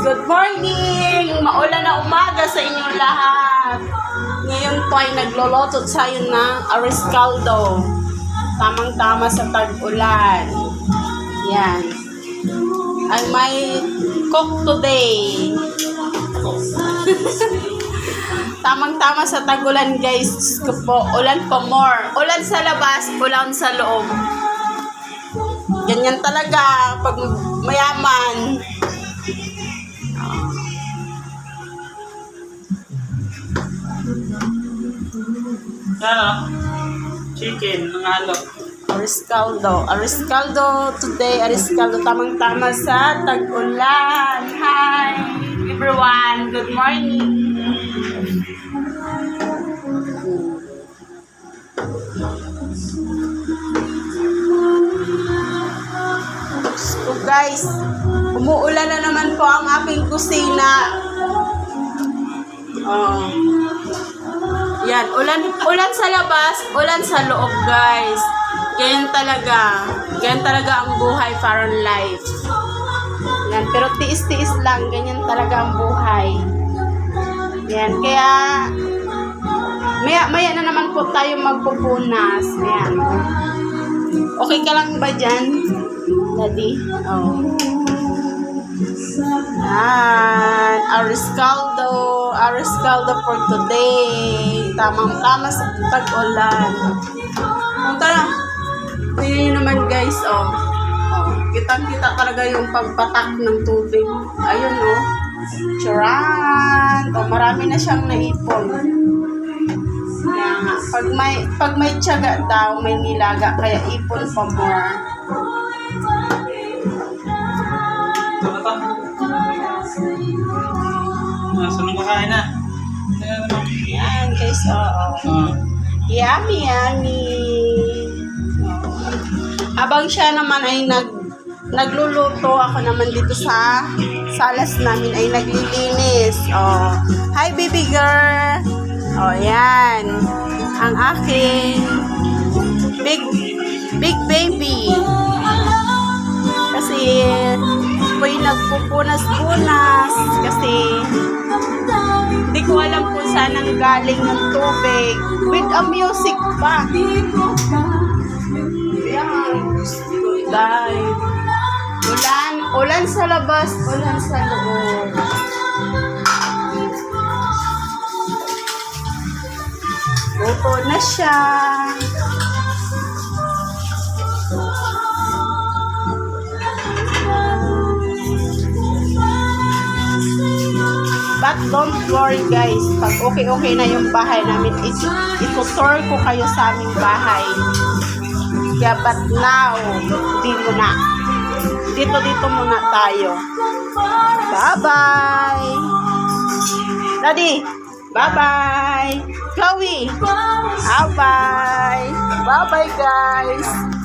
good morning! Maulan na umaga sa inyong lahat. Ngayon po ay naglolotot tayo ng aris caldo. Tamang-tama sa tag-ulan. Yan. I might cook today. Tamang-tama sa tag-ulan, guys. Ulan pa more. Ulan sa labas, ulan sa loob. Ganyan talaga pag mayaman. Chicken, ng halo. Aris caldo. Aris caldo today. Aris caldo tamang-tama sa tag-ulan. Hi everyone. Good morning. So guys, umuulan na naman po ang aking kusina. Yan, ulan sa labas, ulan sa loob, guys. Ganyan talaga ang buhay, parang life. Yan, pero tiis-tiis lang, ganyan talaga ang buhay. Yan, kaya maya na naman po tayo magpupunas. Yan. Okay ka lang ba dyan, Daddy? Oh. Yan, aris caldo for today. Tamang-tama sa tag-ulan. Tara, tingnan nyo naman guys, kitang-kita talaga yung pagpatak ng tubig. Ayun, charan! Marami na siyang naipon. Yan, pag may tiyaga daw, may nilaga, kaya ipon pa more. Sunong kakain na. Yan guys, yummy. Habang siya naman ay nagluluto, ako naman dito sa salas namin ay naglilinis. Hi baby girl. Yan. Ang aking big baby. Kasi ako'y nagpupunas-punas kasi hindi ko alam kung saan ang galing ng tubig. With a music pa. Yan. Guys. Ulan sa labas, ulan sa loob. Luto na siya. But don't worry guys, pag okay na yung bahay namin, itutour ko kayo sa aming bahay. Yeah, but now, di muna. Dito muna tayo. Bye-bye! Daddy, bye-bye! Chloe, bye-bye! Bye-bye guys!